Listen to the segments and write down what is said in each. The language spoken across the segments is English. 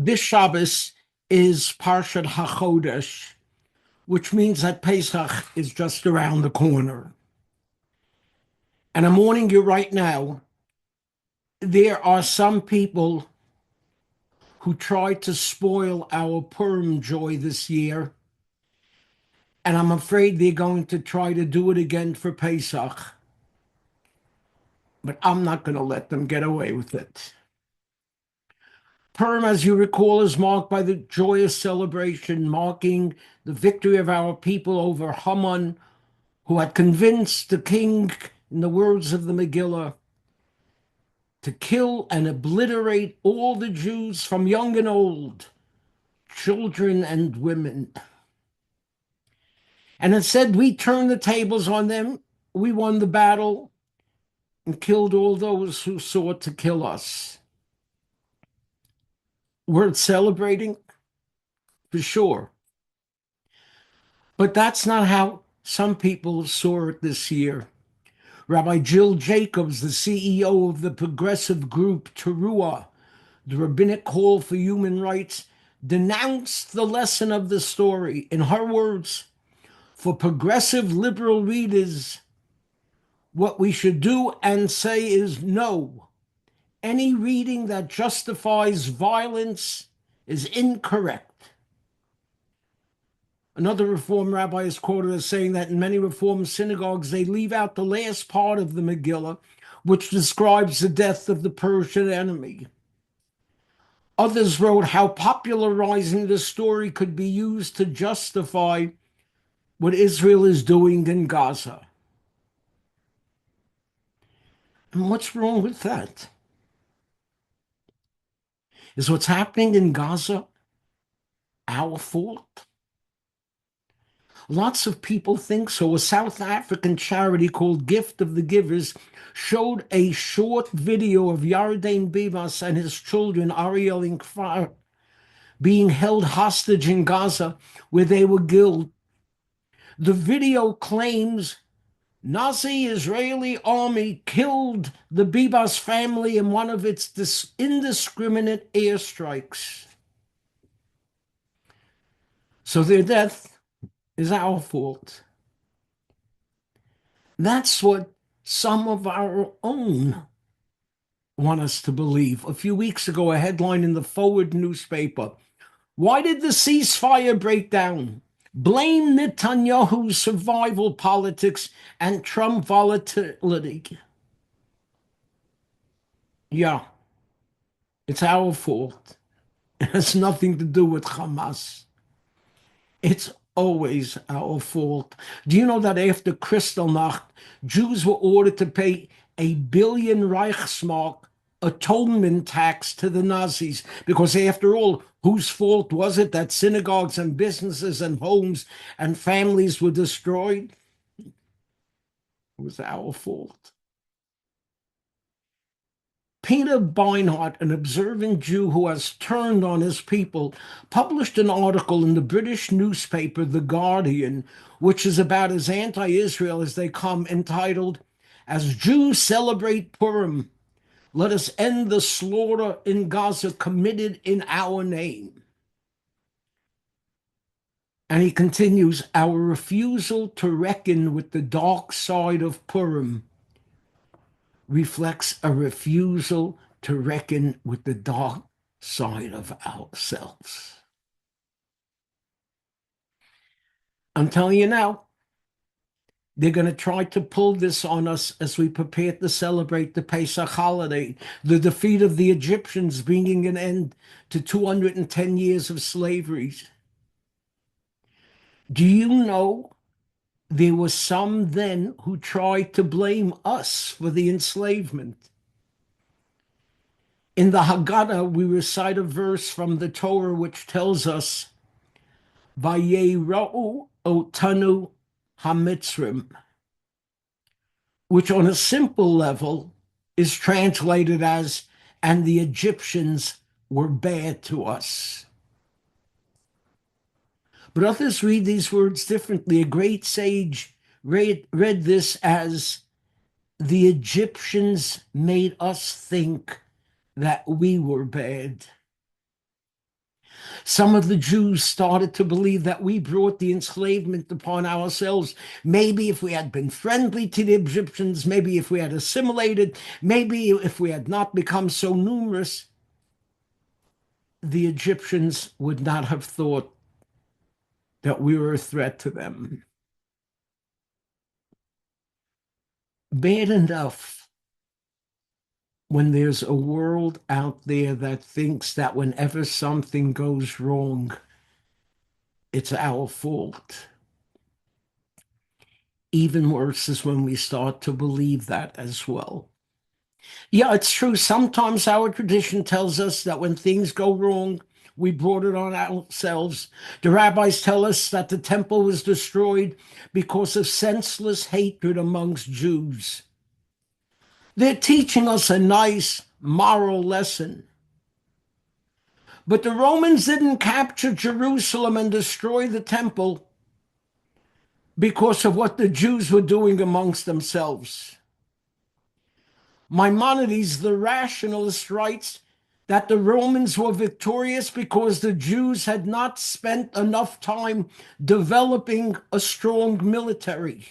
This Shabbos is Parshat HaChodesh, which means that Pesach is just around the corner. And I'm warning you right now, there are some people who tried to spoil our Purim joy this year, and I'm afraid they're going to try to do it again for Pesach. But I'm not going to let them get away with it. Purim, as you recall, is marked by the joyous celebration marking the victory of our people over Haman, who had convinced the king, in the words of the Megillah, to kill and obliterate all the Jews from young and old, children and women. And it said, we turned the tables on them, we won the battle, and killed all those who sought to kill us. Worth celebrating? For sure. But that's not how some people saw it this year. Rabbi Jill Jacobs, the CEO of the progressive group Teruah, the Rabbinic Call for Human Rights, denounced the lesson of the story. In her words, for progressive liberal readers, what we should do and say is no. Any reading that justifies violence is incorrect. Another Reform rabbi is quoted as saying that in many Reform synagogues, they leave out the last part of the Megillah, which describes the death of the Persian enemy. Others wrote how popularizing the story could be used to justify what Israel is doing in Gaza. And what's wrong with that? Is what's happening in Gaza our fault? Lots of people think so. A South African charity called Gift of the Givers showed a short video of Yarden Bivas and his children, Ariel and Kfar, being held hostage in Gaza, where they were killed. The video claims Nazi Israeli army killed the Bibas family in one of its indiscriminate airstrikes. So their death is our fault. That's what some of our own want us to believe. A few weeks ago, a headline in the Forward newspaper: why did the ceasefire break down? Blame Netanyahu's survival politics and Trump volatility. Yeah, it's our fault. It has nothing to do with Hamas. It's always our fault. Do you know that after Kristallnacht, Jews were ordered to pay 1 billion Reichsmark atonement tax to the Nazis? Because after all, whose fault was it that synagogues and businesses and homes and families were destroyed? It was our fault. Peter Beinart, an observant Jew who has turned on his people, published an article in the British newspaper The Guardian, which is about as anti-Israel as they come, entitled, "As Jews Celebrate Purim, Let Us End the Slaughter in Gaza Committed in Our Name." And he continues, "Our refusal to reckon with the dark side of Purim reflects a refusal to reckon with the dark side of ourselves." I'm telling you now, they're going to try to pull this on us as we prepare to celebrate the Pesach holiday, the defeat of the Egyptians, bringing an end to 210 years of slavery. Do you know there were some then who tried to blame us for the enslavement? In the Haggadah, we recite a verse from the Torah which tells us, Vayera'u otanu hamitzrim, which on a simple level is translated as, and the Egyptians were bad to us. But others read these words differently. A great sage read this as, the Egyptians made us think that we were bad. Some of the Jews started to believe that we brought the enslavement upon ourselves. Maybe if we had been friendly to the Egyptians, maybe if we had assimilated, maybe if we had not become so numerous, the Egyptians would not have thought that we were a threat to them. Bad enough when there's a world out there that thinks that whenever something goes wrong, it's our fault. Even worse is when we start to believe that as well. Yeah, it's true. Sometimes our tradition tells us that when things go wrong, we brought it on ourselves. The rabbis tell us that the temple was destroyed because of senseless hatred amongst Jews. They're teaching us a nice moral lesson. But the Romans didn't capture Jerusalem and destroy the temple because of what the Jews were doing amongst themselves. Maimonides, the rationalist, writes that the Romans were victorious because the Jews had not spent enough time developing a strong military.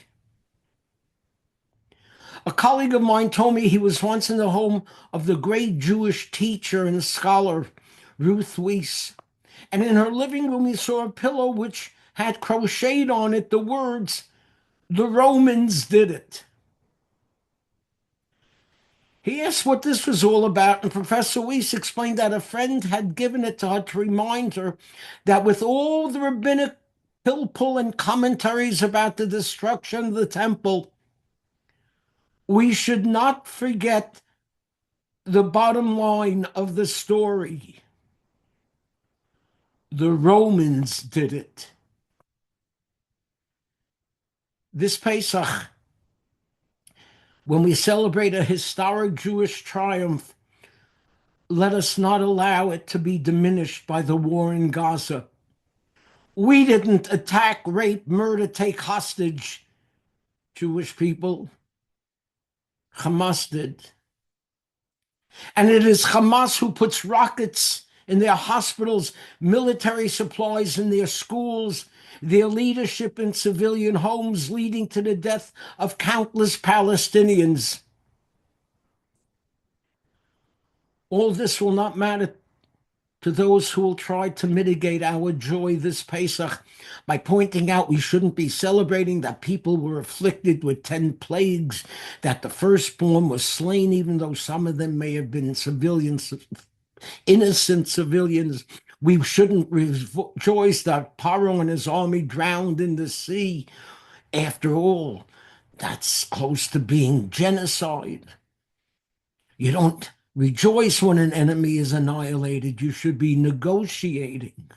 A colleague of mine told me he was once in the home of the great Jewish teacher and scholar, Ruth Weiss. And in her living room, he saw a pillow which had crocheted on it the words, "The Romans did it." He asked what this was all about, and Professor Weiss explained that a friend had given it to her to remind her that with all the rabbinic pilpul and commentaries about the destruction of the temple, we should not forget the bottom line of the story. The Romans did it. This Pesach, when we celebrate a historic Jewish triumph, let us not allow it to be diminished by the war in Gaza. We didn't attack, rape, murder, take hostage Jewish people. Hamas did. And it is Hamas who puts rockets in their hospitals, military supplies in their schools, their leadership in civilian homes, leading to the death of countless Palestinians. All this will not matter to those who will try to mitigate our joy this Pesach by pointing out we shouldn't be celebrating that people were afflicted with 10 plagues, that the firstborn was slain, even though some of them may have been civilians, innocent civilians. We shouldn't rejoice that Paro and his army drowned in the sea. After all, that's close to being genocide. You don't rejoice when an enemy is annihilated. You should be negotiating.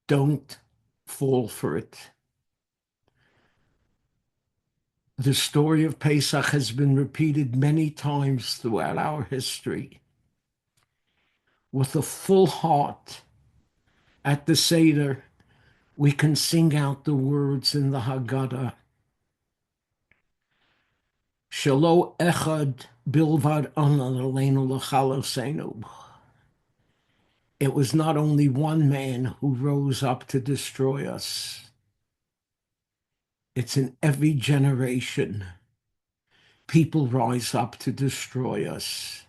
Don't fall for it. The story of Pesach has been repeated many times throughout our history. With a full heart at the Seder, we can sing out the words in the Haggadah. Shelo echad bilvad anan aleinu l'chalosenu. It was not only one man who rose up to destroy us. It's in every generation. People rise up to destroy us.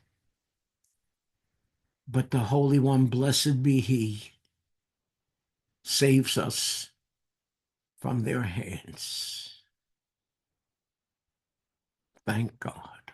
But the Holy One, blessed be He, saves us from their hands. Thank God.